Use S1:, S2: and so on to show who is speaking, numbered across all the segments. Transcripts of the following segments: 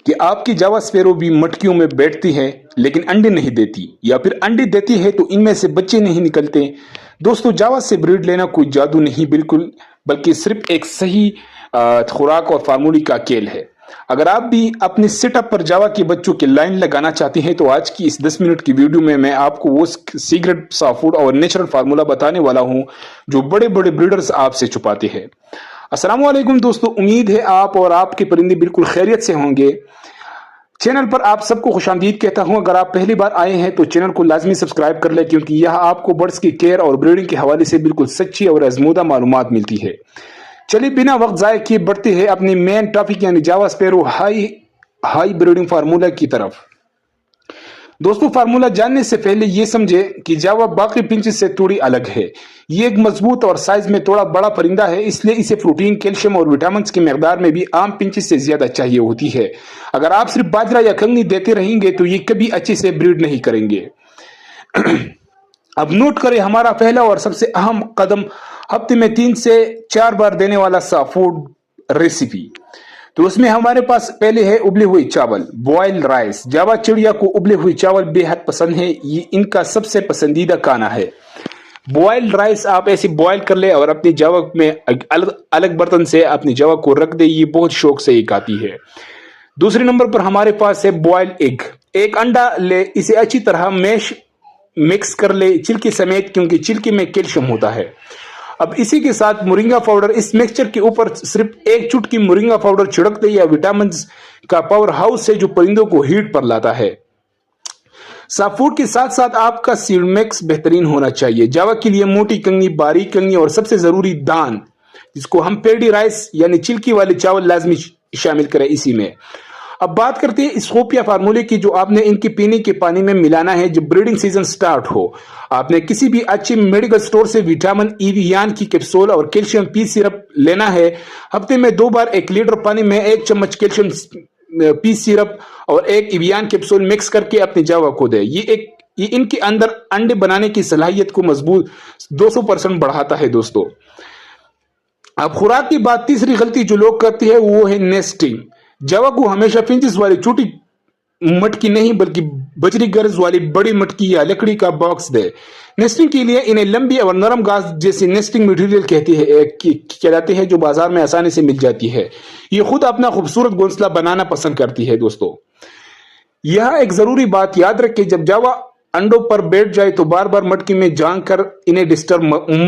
S1: कि आपकी जावा स्पैरो भी मटकियों में बैठती है लेकिन अंडे नहीं देती, या फिर अंडे देती है तो इनमें से बच्चे नहीं निकलते। दोस्तों, जावा से ब्रीड लेना कोई जादू नहीं बिल्कुल, बल्कि सिर्फ एक सही खुराक और फार्मूले का खेल है। अगर आप भी अपने सेटअप पर जावा के बच्चों की लाइन लगाना चाहते हैं तो आज की इस 10 मिनट की वीडियो में मैं आपको वो सीक्रेट सा फूड और नेचुरल फार्मूला बताने वाला हूं जो बड़े बड़े ब्रीडर्स आपसे छुपाते हैं। अस्सलाम वालेकुम दोस्तों, उम्मीद है आप और आपके परिंदे बिल्कुल खैरियत से होंगे। चैनल पर आप सबको खुशामदीद कहता हूं। अगर आप पहली बार आए हैं तो चैनल को लाजमी सब्सक्राइब कर लें, क्योंकि यह आपको बर्ड्स की केयर और ब्रीडिंग के हवाले से बिल्कुल सच्ची और आजमूदा मालूमात मिलती है। चलिए बिना वक्त जाए किए बढ़ते हैं अपनी मेन टॉपिक यानी जावा स्पैरो हाई ब्रीडिंग फार्मूला की तरफ। दोस्तों, फार्मूला जानने से पहले ये समझे कि जावा बाकी पिंचेस से थोड़ी अलग है। ये एक मजबूत और साइज में थोड़ा बड़ा परिंदा है, इसलिए इसे प्रोटीन, कैल्शियम और विटामिन की मकदार में भी आम पिंचेस से ज्यादा चाहिए होती है। अगर आप सिर्फ बाजरा या कंगनी देते रहेंगे तो ये कभी अच्छे से ब्रीड नहीं करेंगे। अब नोट करें हमारा पहला और सबसे अहम कदम, हफ्ते में 3 से 4 बार देने वाला सा फूड रेसिपी। तो उसमें हमारे पास पहले है उबले हुए चावल, बॉयल राइस। जावा चिड़िया को उबले हुए चावल बेहद पसंद है, ये इनका सबसे पसंदीदा खाना है। बॉयल राइस आप ऐसे बॉयल कर ले और अपनी जावा में अलग बर्तन से अपनी जावा को रख दे, ये बहुत शौक से ये खाती है। दूसरे नंबर पर हमारे पास है बॉयल एग। एक अंडा ले, इसे अच्छी तरह मिक्स कर ले छिलके समेत, क्योंकि छिलके में कैल्शियम होता है। अब इसी के साथ मोरिंगा पाउडर, इस मिक्सचर के ऊपर सिर्फ एक चुटकी मोरिंगा पाउडर छिड़क दे, या विटामिन का पावर हाउस है जो परिंदों को हीट पर लाता है। फूड के साथ साथ आपका सीड मिक्स बेहतरीन होना चाहिए। जावा के लिए मोटी कंगनी, बारीक कंगनी और सबसे जरूरी दान, जिसको हम पेडी राइस यानी छिलकी वाले चावल लाजमी शामिल करें इसी में। अब बात करते हैं इस खुफिया फार्मूले की जो आपने इनके पीने के पानी में मिलाना है जब ब्रीडिंग सीजन स्टार्ट हो। आपने किसी भी अच्छे मेडिकल स्टोर से विटामिन ईवियान की कैप्सूल और कैल्शियम पी सिरप लेना है। हफ्ते में 2 बार 1 लीटर पानी में 1 चम्मच कैल्शियम पी सिरप और 1 इवियान कैप्सूल मिक्स करके अपने जावा को दे। ये इनके अंदर अंडे बनाने की सलाहियत को मजबूत 200% बढ़ाता है दोस्तों। अब खुराक की बात, तीसरी गलती जो लोग करते हैं वो है नेस्टिंग। जावा को हमेशा पिंचेस वाली छोटी मटकी नहीं बल्कि बजरी गर्ज वाली बड़ी मटकी या लकड़ी का बॉक्स दे। नेस्टिंग के लिए इन्हें लंबी और नरम घास जैसे नेस्टिंग मटेरियल कहलाते हैं जो बाजार में आसानी से मिल जाती है। ये खुद अपना खूबसूरत घोंसला बनाना पसंद करती है दोस्तों। यह एक जरूरी बात याद रखें, जब जावा अंडों पर बैठ जाए तो बार बार मटकी में झांक कर इन्हें डिस्टर्ब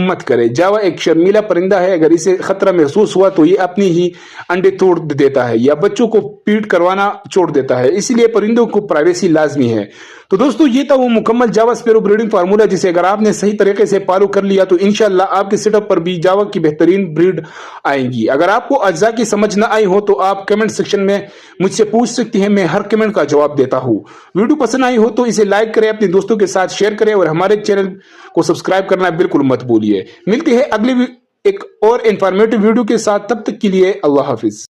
S1: मत करे। जावा एक शर्मीला परिंदा है, अगर इसे खतरा महसूस हुआ तो ये अपनी ही अंडे तोड़ देता है या बच्चों को पीट करवाना छोड़ देता है, इसलिए परिंदों को प्राइवेसी लाजमी है। तो दोस्तों, ये था वो मुकम्मल जावा स्पैरो ब्रीडिंग फार्मूला, जिसे अगर आपने सही तरीके से फॉलो कर लिया तो इंशाल्लाह आपके सेटअप पर भी जावा की बेहतरीन ब्रीड आएंगी। अगर आपको अज्जा की समझ न आई हो तो आप कमेंट सेक्शन में मुझसे पूछ सकती हैं, मैं हर कमेंट का जवाब देता हूँ। वीडियो पसंद आई हो तो इसे लाइक करें, अपने दोस्तों के साथ शेयर करें और हमारे चैनल को सब्सक्राइब करना बिल्कुल मत भूलिए। मिलते हैं अगले एक और इंफॉर्मेटिव वीडियो के साथ, तब तक के लिए अल्लाह हाफिज।